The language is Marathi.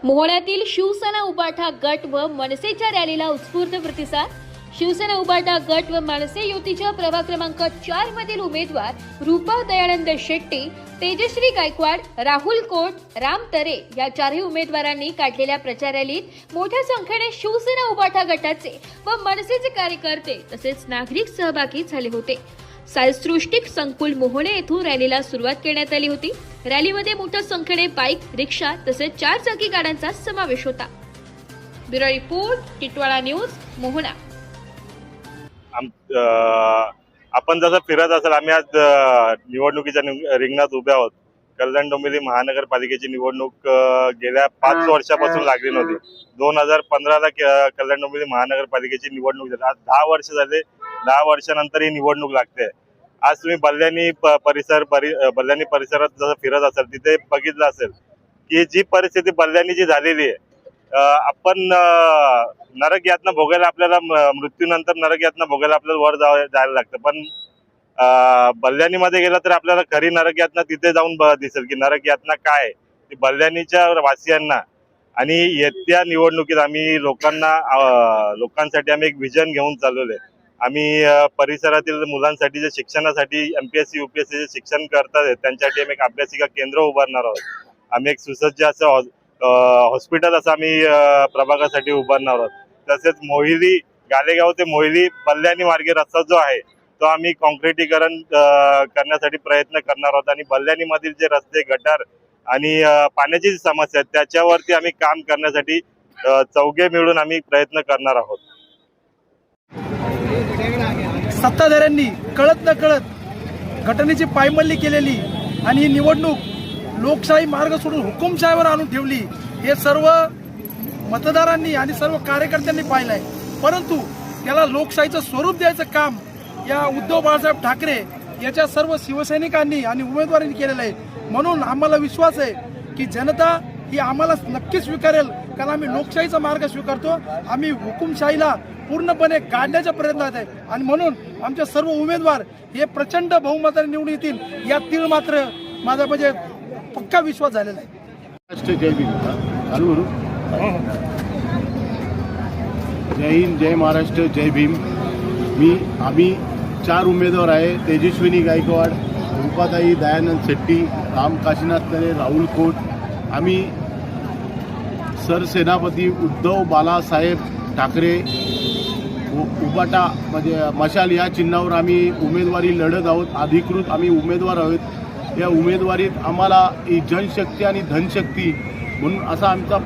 मोहोळ्यातील शिवसेना उबाटा गट व मनसेच्या रॅलीला उत्स्फूर्त प्रतिसाद। शिवसेना उबाटा गट व मनसे युतीच्या प्रभाग क्रमांक 4 मधील उमेदवार रूपा दयानंद शेट्टी, तेजश्री गायकवाड, राहुल कोट, राम तरे या चारही उमेदवारांनी काढलेल्या प्रचार रॅलीत मोठ्या संख्येने शिवसेना उबाटा गटाचे व मनसेचे कार्यकर्ते तसेच नागरिक सहभागी झाले होते। सायसृष्टिक संकुल मोहोळे येथून रॅलीला सुरुवात करण्यात आली होती। रॅलीमध्ये मोठ्या संख्येने बाईक, रिक्षा तसेच 4 चाकी गाड्यांचा समावेश होता। ब्युरो रिपोर्ट, टिटवाळा न्यूज, मोहोळा। आपण जसं फिरत असेल, आम्ही आज निवडणुकीच्या रिंगणात उभे आहोत। कल्याण डोंबिवली महानगरपालिकेची निवडणूक गेल्या 5 वर्षापासून लागली नव्हती। 2015ला कल्याण डोंबिवली महानगरपालिकेची निवडणूक झाली। आज 10 वर्ष झाले। 10 वर्षानंतर ही निवडणूक लागते। आज तुम्ही बल्ल्यानी परिसरात जसं फिरत असाल, तिथे बघितलं असेल की जी परिस्थिती बल्ल्यानी जी झालेली आहे, आपण नरक यातना भोगायला, आपल्याला मृत्यूनंतर नरक यातना भोगायला आपल्याला वर जायला लागतं, पण बल्ल्यानीमध्ये गेलं तर आपल्याला खरी नरक यातना तिथे जाऊन दिसेल की नरक यातना काय आहे ती बल्ल्यानीच्या वासियांना। आणि येत्या निवडणुकीत आम्ही लोकांसाठी आम्ही एक विजन घेऊन चाललेलो आहे। आम्ही परिसरातील मुलांसाठी जे शिक्षणासाठी MPSC UPSC जे शिक्षण करतात त्यांच्यासाठी आम्ही एक अभ्यासिका केंद्र उभारणार आहोत। आम्ही एक सुसज्ज असं हॉस्पिटल असं आम्ही प्रभागासाठी उभारणार आहोत। तसेच मोहिली, गालेगाव ते मोहिली बल्ल्यानी मार्गे रस्ता जो आहे तो आम्ही कॉन्क्रिटीकरण करण्यासाठी प्रयत्न करणार आहोत। आणि बल्ल्यानी मधील जे रस्ते, गटार आणि पाण्याची जी समस्या आहे त्याच्यावरती आम्ही काम करण्यासाठी चौघे मिळून आम्ही प्रयत्न करणार आहोत। सत्ताधाऱ्यांनी कळत न कळत घटनेची पायमल्ली केलेली आणि ही निवडणूक लोकशाही मार्ग सोडून हुकुमशाहीवर आणून ठेवली, हे सर्व मतदारांनी आणि सर्व कार्यकर्त्यांनी पाहिलंय। परंतु त्याला लोकशाहीचं स्वरूप द्यायचं काम या उद्धव बाळासाहेब ठाकरे याच्या सर्व शिवसैनिकांनी आणि उमेदवारांनी केलेलं आहे। म्हणून आम्हाला विश्वास आहे की जनता ही आम्हाला नक्की स्वीकारेल, कारण आम्ही लोकशाहीचा मार्ग स्वीकारतो। आम्ही हुकुमशाहीला पूर्णपणे काढण्याच्या प्रयत्नात आहे आणि म्हणून आमचे सर्व उमेदवार हे प्रचंड बहुमताने निवडून येतील यातील मात्र माझा म्हणजे पक्का विश्वास झालेला आहे। जय भीम। जय हिंद, जय महाराष्ट्र, जय भीम। आम्ही 4 उमेदवार आहे, तेजस्विनी गायकवाड, रूपाताई दयानंद शेट्टी, राम काशीनाथ तरे, राहुल कोट। आम्ही सरसेनापती उद्धव बाळासाहेब ठाकरे उबाटा म्हणजे मशाल या चिन्हावर आम्ही उमेदवारी लढत आहोत। अधिकृत आम्ही उमेदवार आहोत। या उमेदवारीत आम्हाला ही जनशक्ती आणि धनशक्ती म्हणून असा आमचा